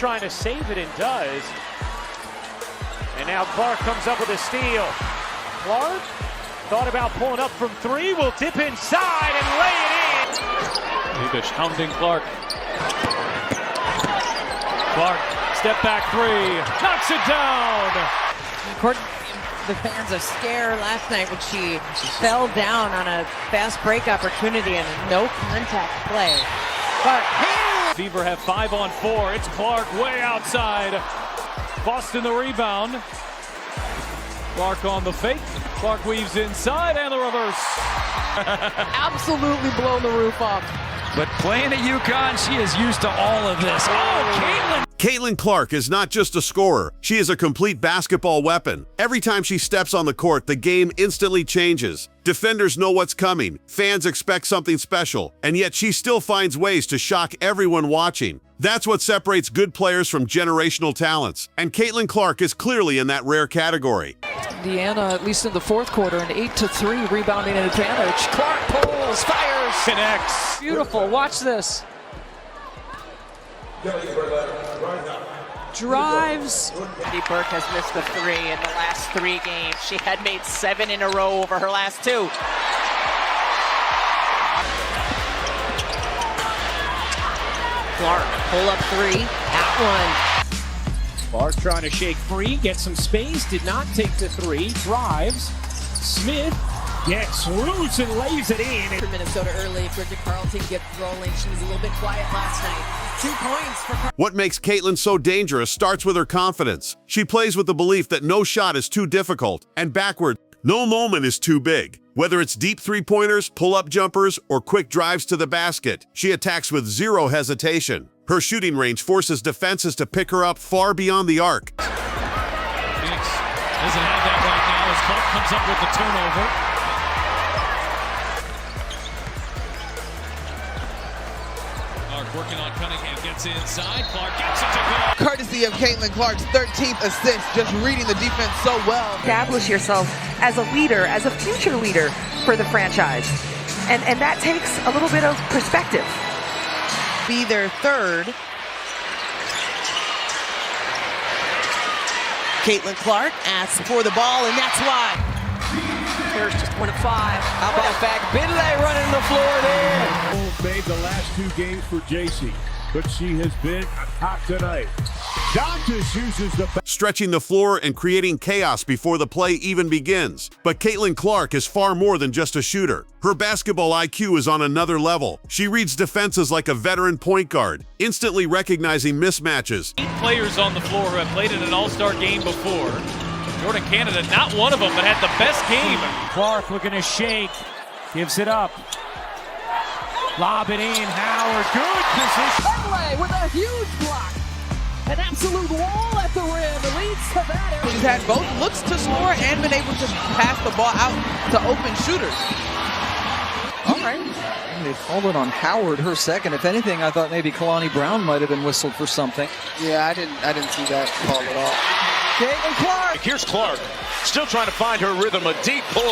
trying to save it and does. And now Clark comes up with a steal. Clark thought about pulling up from three, will dip inside and lay it in. Kuch hounding Clark. Clark, step back three, knocks it down. The fans are scared last night when she fell down on a fast break opportunity and a no contact play. But Fever have 5 on 4. It's Clark way outside. Boston the rebound. Clark on the fake. Clark weaves inside and the reverse. absolutely blown the roof off. But playing at UConn, she is used to all of this. Oh, Caitlin! Caitlin Clark is not just a scorer, she is a complete basketball weapon. Every time she steps on the court, the game instantly changes. Defenders know what's coming, fans expect something special, and yet she still finds ways to shock everyone watching. That's what separates good players from generational talents, and Caitlin Clark is clearly in that rare category. Indiana, at least in the fourth quarter, an 8-3 rebounding advantage. Clark pulls, fires, Connects. Beautiful, watch this. Drives. Cindy Burke has missed the three in the last 3 games. She had made 7 in a row over her last 2. Clark, pull up 3, at 1. Clark trying to shake free, get some space, did not take the 3, drives. Smith gets loose and lays it in. For Minnesota early, Bridget Carlton gets rolling. She was a little bit quiet last night. 2 points for Carlton. What makes Caitlin so dangerous starts with her confidence. She plays with the belief that no shot is too difficult, and backward, no moment is too big. Whether it's deep three-pointers, pull-up jumpers, or quick drives to the basket, she attacks with zero hesitation. Her shooting range forces defenses to pick her up far beyond the arc. Phoenix doesn't have that right now as Clark comes up with the turnover. Clark working on Cunningham, gets inside. Clark gets it to go. Courtesy of Caitlin Clark's 13th assist, just reading the defense so well. Establish yourself as a leader, as a future leader for the franchise. And that takes a little bit of perspective. Be their third. Caitlin Clark asks for the ball, and that's why. There's just 1 of 5. How about back? Badal running the floor there. Made the last 2 games for JC, but she has been hot tonight. Dantas uses the Stretching the floor and creating chaos before the play even begins. But Caitlin Clark is far more than just a shooter. Her basketball IQ is on another level. She reads defenses like a veteran point guard, instantly recognizing mismatches. 8 players on the floor who have played in an all-star game before. Jordan Canada, not one of them, but had the best game. Clark looking to shake, gives it up. Lob it in, Howard, good position. Finlay with a huge block. An absolute wall at the rim. Leads to that. She's had both looks to score and been able to pass the ball out to open shooters. All right. They called it on Howard, her second. If anything, I thought maybe Kalani Brown might have been whistled for something. Yeah, I didn't see that call at all. Caitlin Clark. Here's Clark, still trying to find her rhythm. A deep pull,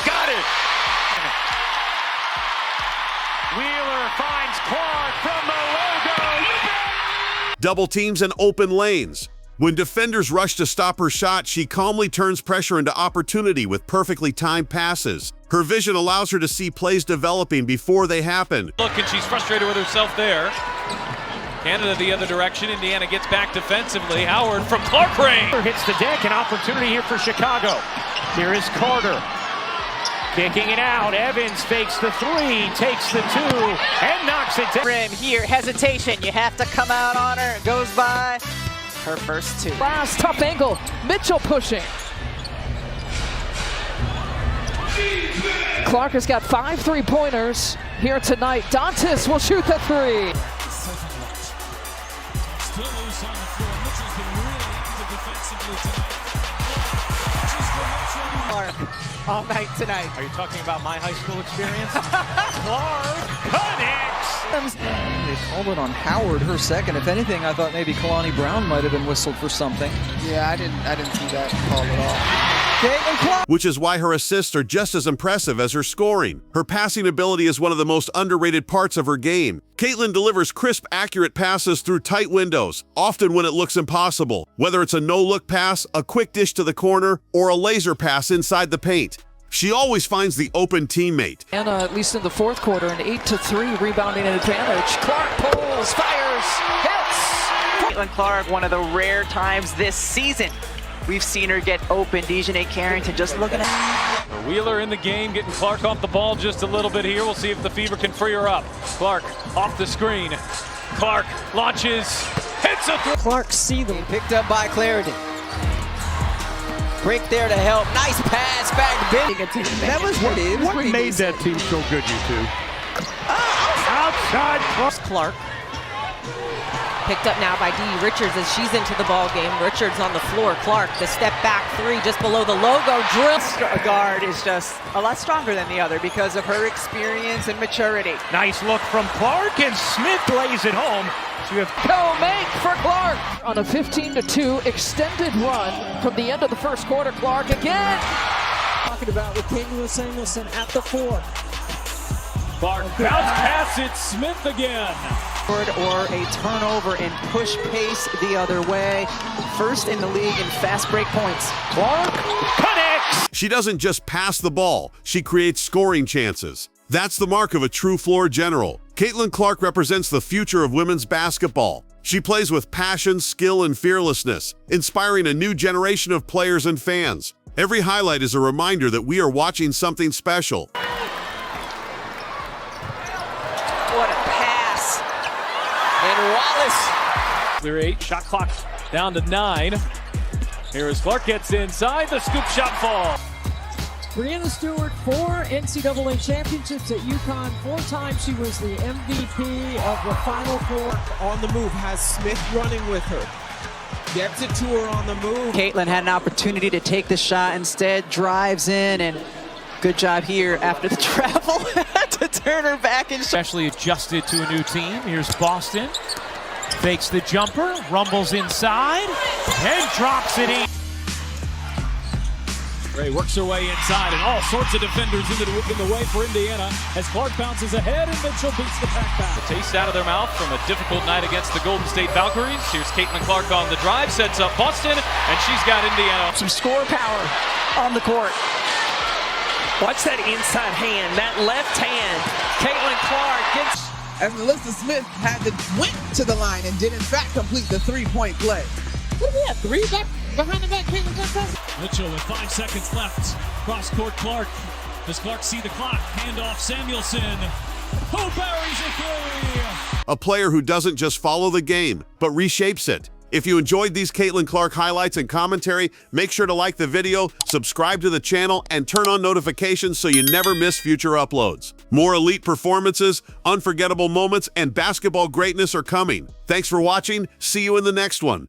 got it. Wheeler finds Clark from the logo. Double teams and open lanes. When defenders rush to stop her shot, she calmly turns pressure into opportunity with perfectly timed passes. Her vision allows her to see plays developing before they happen. Look, and she's frustrated with herself there. Canada the other direction. Indiana gets back defensively. Howard from Clark Hits the deck, an opportunity here for Chicago. Here is Carter. Kicking it out, Evans fakes the 3, takes the 2, and knocks it down. Rim here, hesitation. You have to come out on her. Goes by her first 2. Last tough angle. Mitchell pushing. Clark has got 5 3-pointers here tonight. Dantas will shoot the 3. Still loose on the floor. Mitchell's been really active defensively tonight. Clark all night tonight. Are you talking about my high school experience? Clark connects. They called it on Howard, her second. If anything, I thought maybe Kalani Brown might have been whistled for something. Yeah, I didn't see that call at all. Caitlin Clark. which is why her assists are just as impressive as her scoring. Her passing ability is one of the most underrated parts of her game. Caitlin delivers crisp, accurate passes through tight windows, often when it looks impossible, whether it's a no-look pass, a quick dish to the corner, or a laser pass inside the paint. She always finds the open teammate. And at least in the fourth quarter, an 8-3 rebounding advantage. Clark pulls, fires, hits. Caitlin Clark, one of the rare times this season we've seen her get open. Dejanay Carrington just looking at A Wheeler in the game, getting Clark off the ball just a little bit here. We'll see if the Fever can free her up. Clark off the screen. Clark launches, hits a three. Clark see them. picked up by Clarendon. Break there to help. Nice pass back to Ben. That was What made that team so good, you two? Outside. Clark. Picked up now by Dee Richards as she's into the ball game. Richards on the floor. Clark, the step back three just below the logo. Drill. A guard is just a lot stronger than the other because of her experience and maturity. Nice look from Clark, and Smith lays it home. So you have Make for Clark on a 15-2 extended run from the end of the first quarter. Clark again. Talking about with Kingsley Samuelson at the 4. Clark bounce pass it, Smith again. Or a turnover and push pace the other way. First in the league in fast break points. Clark connects. She doesn't just pass the ball, she creates scoring chances. That's the mark of a true floor general. Caitlin Clark represents the future of women's basketball. She plays with passion, skill, and fearlessness, inspiring a new generation of players and fans. Every highlight is a reminder that we are watching something special. What a pass. And Wallace. Clear 8, shot clock down to 9. Here as Clark gets inside, the scoop shot fall. Brianna Stewart, 4 NCAA championships at UConn. 4 times she was the MVP of the Final Four. On the move, has Smith running with her. Gets it to her on the move. Caitlin had an opportunity to take the shot, instead drives in, and good job here after the travel to turn her back and Especially adjusted to a new team. Here's Boston. Fakes the jumper, rumbles inside, and drops it in. Ray works her way inside, and all sorts of defenders in the way for Indiana as Clark bounces ahead and Mitchell beats the pack back. A taste out of their mouth from a difficult night against the Golden State Valkyries. Here's Caitlin Clark on the drive, sets up Boston, and she's got Indiana. some score power on the court. Watch that inside hand, that left hand. Caitlin Clark gets... As Melissa Smith went to the line and did in fact complete the three-point play. What do we have? 3 back behind the back. Mitchell with 5 seconds left. Cross court Clark. Does Clark see the clock? Handoff Samuelson. Who buries a 3? A player who doesn't just follow the game, but reshapes it. If you enjoyed these Caitlin Clark highlights and commentary, make sure to like the video, subscribe to the channel, and turn on notifications so you never miss future uploads. More elite performances, unforgettable moments, and basketball greatness are coming. Thanks for watching. See you in the next one.